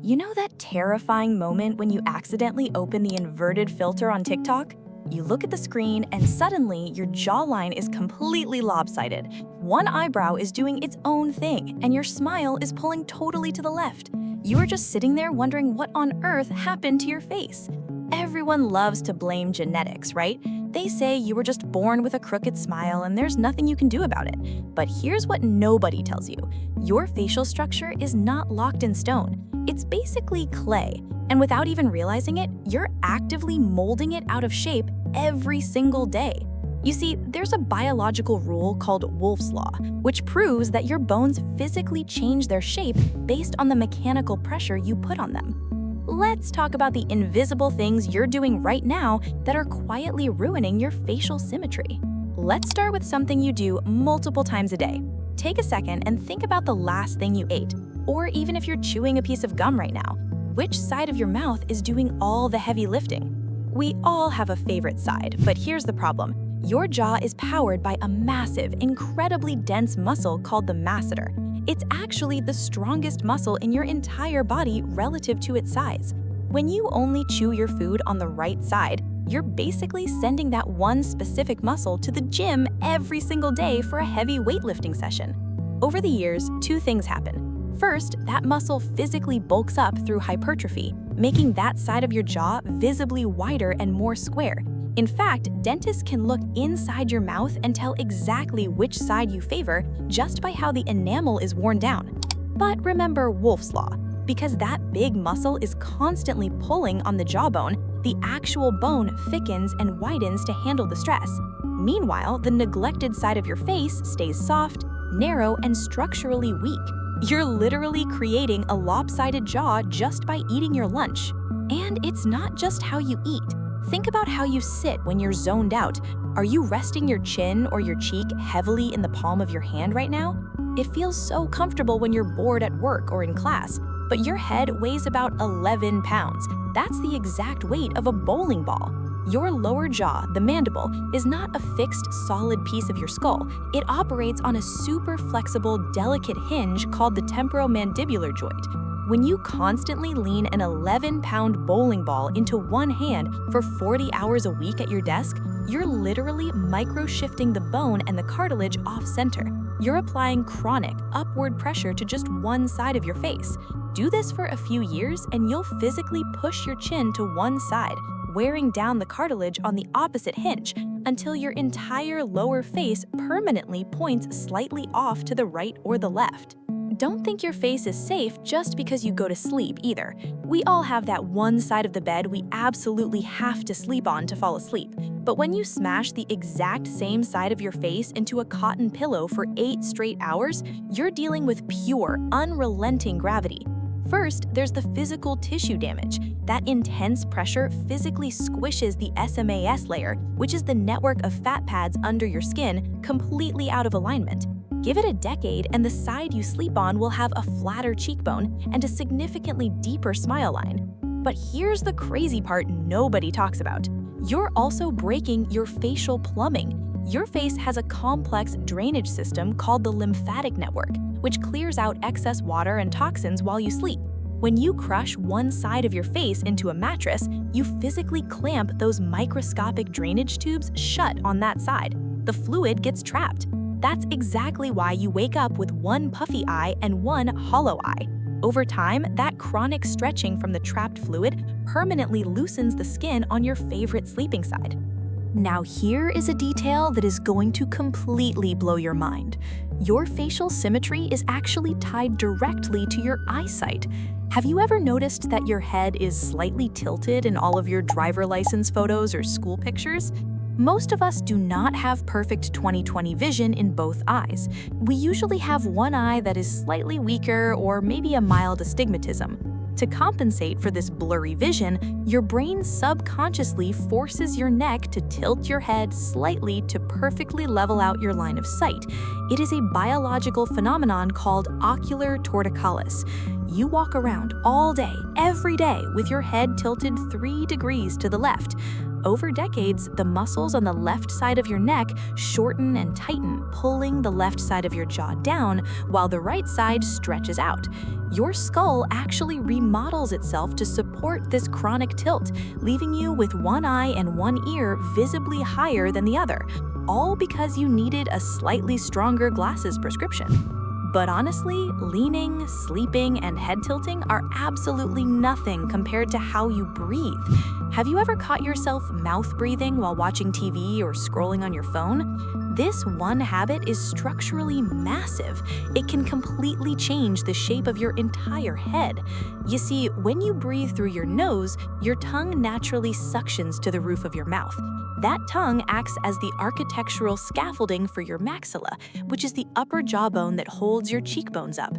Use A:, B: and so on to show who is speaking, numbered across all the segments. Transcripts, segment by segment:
A: You know that terrifying moment when you accidentally open the inverted filter on TikTok? You look at the screen and suddenly your jawline is completely lopsided. One eyebrow is doing its own thing and your smile is pulling totally to the left. You are just sitting there wondering what on earth happened to your face. Everyone loves to blame genetics, right? They say you were just born with a crooked smile and there's nothing you can do about it. But here's what nobody tells you. Your facial structure is not locked in stone. It's basically clay, and without even realizing it, you're actively molding it out of shape every single day. You see, there's a biological rule called Wolff's Law, which proves that your bones physically change their shape based on the mechanical pressure you put on them. Let's talk about the invisible things you're doing right now that are quietly ruining your facial symmetry. Let's start with something you do multiple times a day. Take a second and think about the last thing you ate, or even if you're chewing a piece of gum right now. Which side of your mouth is doing all the heavy lifting? We all have a favorite side, but here's the problem. Your jaw is powered by a massive, incredibly dense muscle called the masseter. It's actually the strongest muscle in your entire body relative to its size. When you only chew your food on the right side, you're basically sending that one specific muscle to the gym every single day for a heavy weightlifting session. Over the years, two things happen. First, that muscle physically bulks up through hypertrophy, making that side of your jaw visibly wider and more square. In fact, dentists can look inside your mouth and tell exactly which side you favor just by how the enamel is worn down. But remember Wolff's Law. Because that big muscle is constantly pulling on the jawbone, the actual bone thickens and widens to handle the stress. Meanwhile, the neglected side of your face stays soft, narrow, and structurally weak. You're literally creating a lopsided jaw just by eating your lunch. And it's not just how you eat. Think about how you sit when you're zoned out. Are you resting your chin or your cheek heavily in the palm of your hand right now? It feels so comfortable when you're bored at work or in class, but your head weighs about 11 pounds. That's the exact weight of a bowling ball. Your lower jaw, the mandible, is not a fixed, solid piece of your skull. It operates on a super flexible, delicate hinge called the temporomandibular joint. When you constantly lean an 11-pound bowling ball into one hand for 40 hours a week at your desk, you're literally micro-shifting the bone and the cartilage off-center. You're applying chronic, upward pressure to just one side of your face. Do this for a few years and you'll physically push your chin to one side, wearing down the cartilage on the opposite hinge until your entire lower face permanently points slightly off to the right or the left. Don't think your face is safe just because you go to sleep either. We all have that one side of the bed we absolutely have to sleep on to fall asleep. But when you smash the exact same side of your face into a cotton pillow for 8 straight hours, you're dealing with pure, unrelenting gravity. First, there's the physical tissue damage. That intense pressure physically squishes the SMAS layer, which is the network of fat pads under your skin, completely out of alignment. Give it a decade and the side you sleep on will have a flatter cheekbone and a significantly deeper smile line. But here's the crazy part nobody talks about. You're also breaking your facial plumbing. Your face has a complex drainage system called the lymphatic network, which clears out excess water and toxins while you sleep. When you crush one side of your face into a mattress, you physically clamp those microscopic drainage tubes shut on that side. The fluid gets trapped. That's exactly why you wake up with one puffy eye and one hollow eye. Over time, that chronic stretching from the trapped fluid permanently loosens the skin on your favorite sleeping side. Now here is a detail that is going to completely blow your mind. Your facial symmetry is actually tied directly to your eyesight. Have you ever noticed that your head is slightly tilted in all of your driver license photos or school pictures? Most of us do not have perfect 20/20 vision in both eyes. We usually have one eye that is slightly weaker or maybe a mild astigmatism. To compensate for this blurry vision, your brain subconsciously forces your neck to tilt your head slightly to perfectly level out your line of sight. It is a biological phenomenon called ocular torticollis. You walk around all day, every day, with your head tilted 3 degrees to the left. Over decades, the muscles on the left side of your neck shorten and tighten, pulling the left side of your jaw down while the right side stretches out. Your skull actually remodels itself to support this chronic tilt, leaving you with one eye and one ear visibly higher than the other, all because you needed a slightly stronger glasses prescription. But honestly, leaning, sleeping, and head tilting are absolutely nothing compared to how you breathe. Have you ever caught yourself mouth breathing while watching TV or scrolling on your phone? This one habit is structurally massive. It can completely change the shape of your entire head. You see, when you breathe through your nose, your tongue naturally suctions to the roof of your mouth. That tongue acts as the architectural scaffolding for your maxilla, which is the upper jawbone that holds your cheekbones up.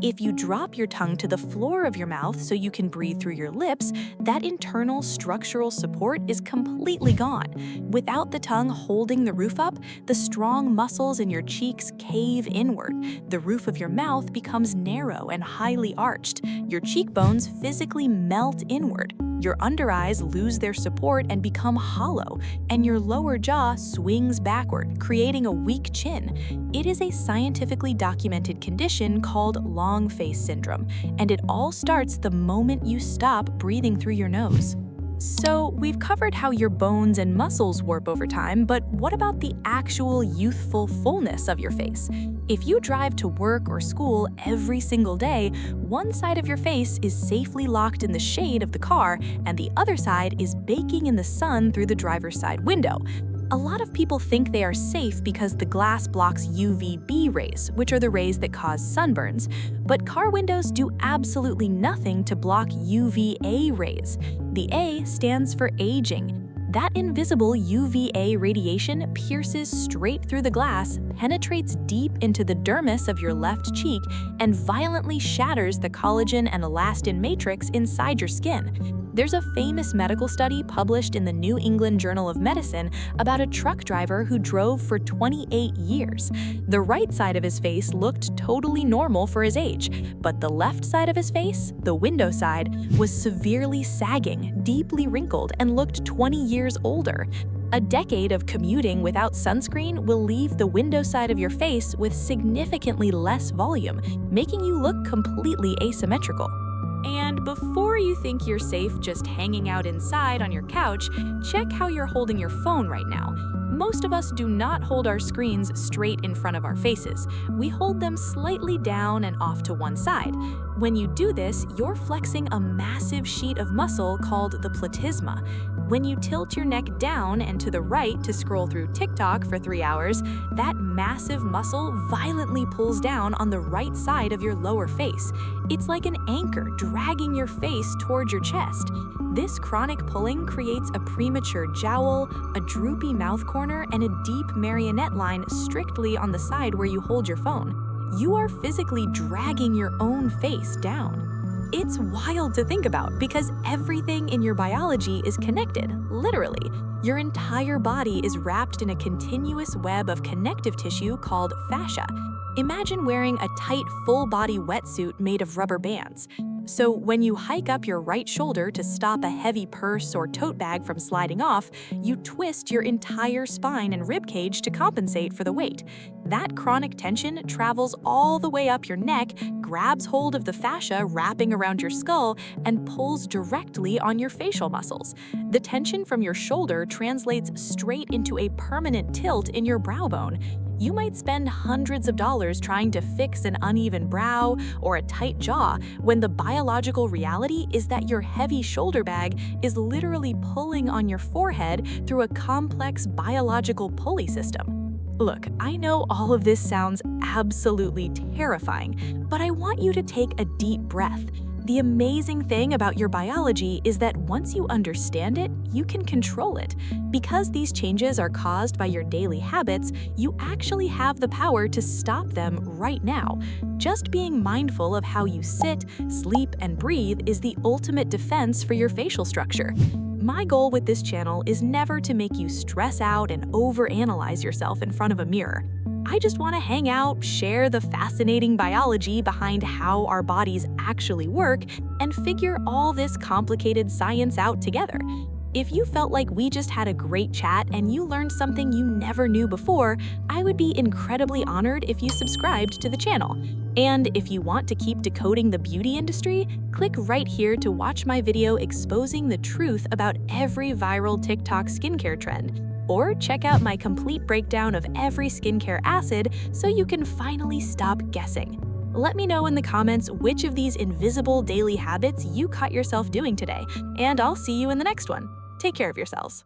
A: If you drop your tongue to the floor of your mouth so you can breathe through your lips, that internal structural support is completely gone. Without the tongue holding the roof up, the strong muscles in your cheeks cave inward. The roof of your mouth becomes narrow and highly arched. Your cheekbones physically melt inward. Your under eyes lose their support and become hollow, and your lower jaw swings backward, creating a weak chin. It is a scientifically documented condition called long face syndrome, and it all starts the moment you stop breathing through your nose. So, we've covered how your bones and muscles warp over time, but what about the actual youthful fullness of your face? If you drive to work or school every single day, one side of your face is safely locked in the shade of the car, and the other side is baking in the sun through the driver's side window. A lot of people think they are safe because the glass blocks UVB rays, which are the rays that cause sunburns. But car windows do absolutely nothing to block UVA rays. The A stands for aging. That invisible UVA radiation pierces straight through the glass, penetrates deep into the dermis of your left cheek, and violently shatters the collagen and elastin matrix inside your skin. There's a famous medical study published in the New England Journal of Medicine about a truck driver who drove for 28 years. The right side of his face looked totally normal for his age, but the left side of his face, the window side, was severely sagging, deeply wrinkled, and looked 20 years older. A decade of commuting without sunscreen will leave the window side of your face with significantly less volume, making you look completely asymmetrical. And before you think you're safe just hanging out inside on your couch, check how you're holding your phone right now. Most of us do not hold our screens straight in front of our faces. We hold them slightly down and off to one side. When you do this, you're flexing a massive sheet of muscle called the platysma. When you tilt your neck down and to the right to scroll through TikTok for 3 hours, that massive muscle violently pulls down on the right side of your lower face. It's like an anchor dragging your face towards your chest. This chronic pulling creates a premature jowl, a droopy mouth corner, and a deep marionette line strictly on the side where you hold your phone. You are physically dragging your own face down. It's wild to think about because everything in your biology is connected, literally. Your entire body is wrapped in a continuous web of connective tissue called fascia. Imagine wearing a tight, full-body wetsuit made of rubber bands. So when you hike up your right shoulder to stop a heavy purse or tote bag from sliding off, you twist your entire spine and ribcage to compensate for the weight. That chronic tension travels all the way up your neck, grabs hold of the fascia wrapping around your skull, and pulls directly on your facial muscles. The tension from your shoulder translates straight into a permanent tilt in your brow bone. You might spend hundreds of dollars trying to fix an uneven brow or a tight jaw when the biological reality is that your heavy shoulder bag is literally pulling on your forehead through a complex biological pulley system. Look, I know all of this sounds absolutely terrifying, but I want you to take a deep breath. The amazing thing about your biology is that once you understand it, you can control it. Because these changes are caused by your daily habits, you actually have the power to stop them right now. Just being mindful of how you sit, sleep, and breathe is the ultimate defense for your facial structure. My goal with this channel is never to make you stress out and overanalyze yourself in front of a mirror.
B: I just want to hang out, share the fascinating biology behind how our bodies actually work, and figure all this complicated science out together. If you felt like we just had a great chat and you learned something you never knew before, I would be incredibly honored if you subscribed to the channel. And if you want to keep decoding the beauty industry, click right here to watch my video exposing the truth about every viral TikTok skincare trend. Or check out my complete breakdown of every skincare acid so you can finally stop guessing. Let me know in the comments which of these invisible daily habits you caught yourself doing today, and I'll see you in the next one. Take care of yourselves.